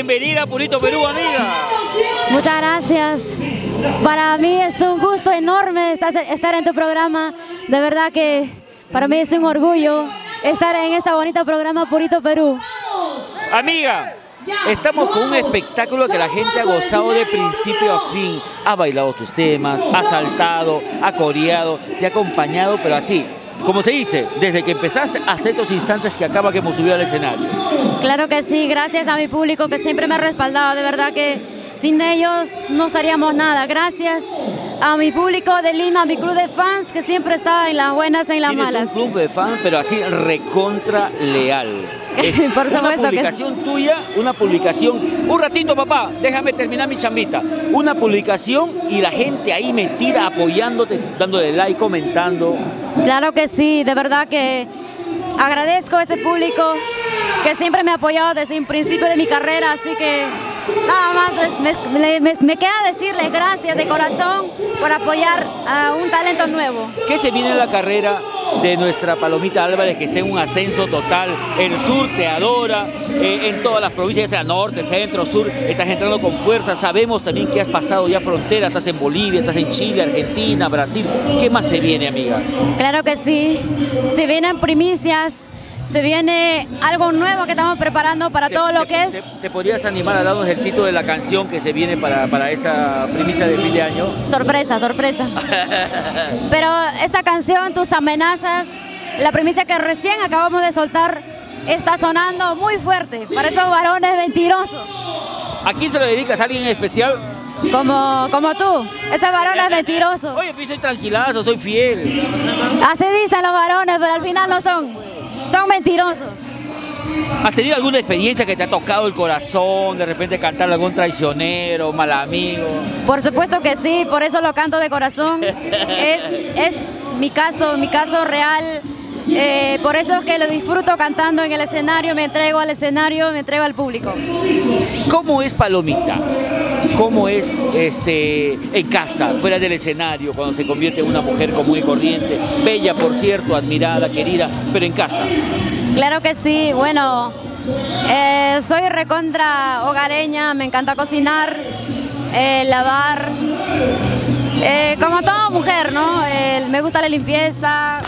bienvenida a Purito Perú, amiga. Muchas gracias. Para mí es un gusto enorme estar en tu programa. De verdad que para mí es un orgullo estar en este bonito programa Purito Perú. Amiga, estamos con un espectáculo que la gente ha gozado de principio a fin. Ha bailado tus temas, ha saltado, ha coreado, te ha acompañado, pero así, como se dice, desde que empezaste hasta estos instantes que acaba que hemos subido al escenario. Claro que sí, gracias a mi público que siempre me ha respaldado. De verdad que sin ellos no haríamos nada. Gracias a mi público de Lima, a mi club de fans que siempre está en las buenas y en las malas. Tienes un club de fans, pero así recontra leal. Por supuesto una publicación que tuya, una publicación, un ratito papá, déjame terminar mi chambita, una publicación y la gente ahí metida apoyándote, dándole like, comentando. Claro que sí, de verdad que agradezco a ese público que siempre me ha apoyado desde el principio de mi carrera, así que nada más me queda decirles gracias de corazón por apoyar a un talento nuevo. ¿Qué se viene en la carrera de nuestra Palomita Álvarez, que está en un ascenso total? El sur te adora, en todas las provincias, ya sea norte, centro, sur, estás entrando con fuerza. Sabemos también que has pasado ya fronteras, estás en Bolivia, estás en Chile, Argentina, Brasil. ¿Qué más se viene, amiga? Claro que sí, se vienen primicias. Se viene algo nuevo que estamos preparando para todo lo que es... ¿Te podrías animar a darnos el título de la canción que se viene para esta primicia de fin de año? Sorpresa, sorpresa. Pero esa canción, Tus Amenazas, la primicia que recién acabamos de soltar, está sonando muy fuerte para esos varones mentirosos. ¿A quién se lo dedicas? ¿A alguien en especial? Como tú, esos varones mentirosos. Oye, pues soy tranquilazo, soy fiel. Así dicen los varones, pero al final no son. Son mentirosos. ¿Has tenido alguna experiencia que te ha tocado el corazón, de repente cantar a algún traicionero, mal amigo? Por supuesto que sí, por eso lo canto de corazón. Es mi caso real. Por eso es que lo disfruto cantando en el escenario, me entrego al escenario, me entrego al público. ¿Cómo es Palomita? ¿Cómo es en casa, fuera del escenario, cuando se convierte en una mujer común y corriente? Bella, por cierto, admirada, querida, pero en casa. Claro que sí, bueno, soy recontra hogareña, me encanta cocinar, lavar, como toda mujer, ¿no? Me gusta la limpieza,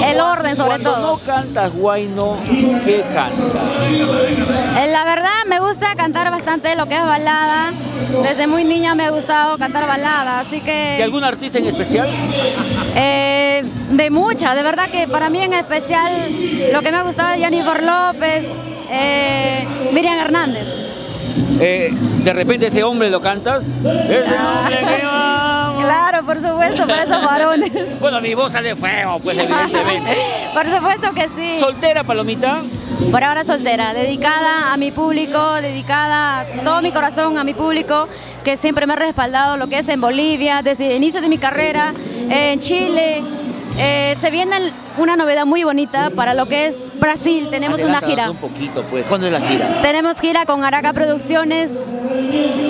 el orden sobre todo. Cuando no cantas huayno, ¿qué cantas? La verdad me gusta cantar bastante lo que es balada. Desde muy niña me ha gustado cantar balada, así que... ¿De algún artista en especial? De muchas, de verdad que para mí en especial lo que me ha gustado es Jennifer López, Miriam Hernández. ¿De repente ese hombre lo cantas? Ese hombre que yo amo. Claro, por supuesto, para esos varones. Bueno, mi voz sale feo, pues evidentemente. Por supuesto que sí. ¿Soltera, Palomita? Por ahora soltera, dedicada a mi público, dedicada todo mi corazón a mi público, que siempre me ha respaldado lo que es en Bolivia, desde el inicio de mi carrera, en Chile. Se viene una novedad muy bonita para lo que es Brasil. Tenemos una gira. Un poquito, pues. ¿Cuándo es la gira? Tenemos gira con Araca Producciones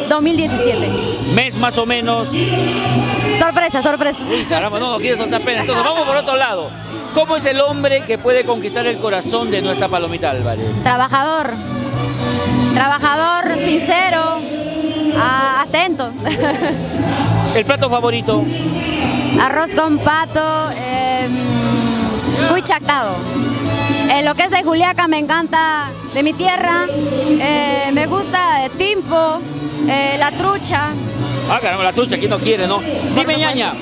2017. ¿Mes más o menos? Sorpresa, sorpresa. Uy, caramba, no quiero soltar pena. Entonces vamos por otro lado. ¿Cómo es el hombre que puede conquistar el corazón de nuestra Palomita Álvarez? Trabajador. Trabajador, sincero, atento. ¿El plato favorito? Arroz con pato, cuy chactado. Lo que es de Juliaca me encanta, de mi tierra. Me gusta timpo, la trucha. Ah, caramba, la trucha, ¿quién no quiere, no? Dime, ñaña,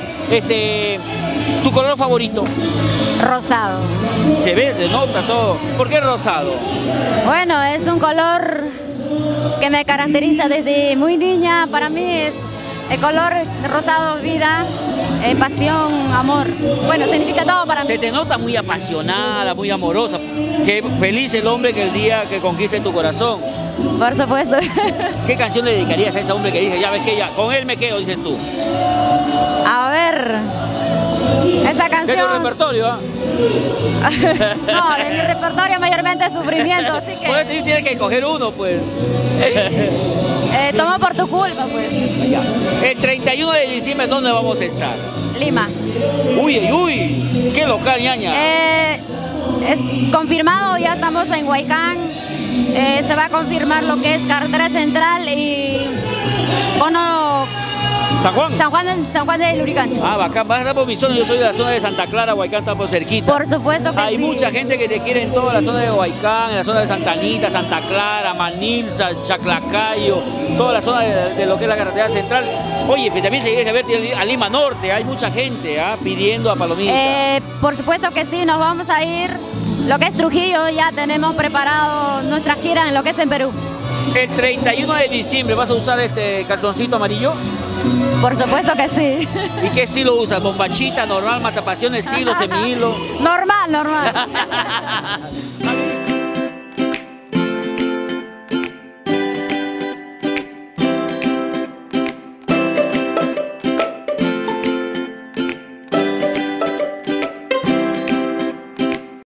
¿tu color favorito? Rosado. Se ve, se nota todo. ¿Por qué rosado? Bueno, es un color que me caracteriza desde muy niña. Para mí es el color rosado, vida, pasión, amor. Bueno, significa todo para mí. Se te nota muy apasionada, muy amorosa. Qué feliz el hombre que el día que conquiste tu corazón. Por supuesto. ¿Qué canción le dedicarías a ese hombre que dice, ya ves que ya, con él me quedo, dices tú? A ver, esa canción... ¿Qué es tu repertorio, ah? No, de mi repertorio mayormente es sufrimiento, así que... Por eso tienes que escoger uno, pues. Toma por tu culpa, pues. Ya. El 31 de diciembre, ¿dónde vamos a estar? Lima. Uy, uy, qué local, ñaña. Es confirmado, ya estamos en Huaycán. se va a confirmar lo que es carretera central y cono San Juan de Lurigancho. Ah, bacán, vas a estar por mi zona, yo soy de la zona de Santa Clara, Huaycán está por cerquita. Por supuesto que Hay sí. mucha gente que te quiere en toda la zona de Huaycán, en la zona de Santa Anita, Santa Clara, Manilza, Chaclacayo, toda la zona de lo que es la carretera central. Oye, pues también se llega a ver a Lima Norte, hay mucha gente pidiendo a Palomita. Por supuesto que sí, nos vamos a ir. Lo que es Trujillo, ya tenemos preparado nuestra gira en lo que es en Perú. El 31 de diciembre, ¿vas a usar este calzoncito amarillo? Por supuesto que sí. ¿Y qué estilo usas? ¿Bombachita, normal, matapasiones, hilo, semihilo? Normal.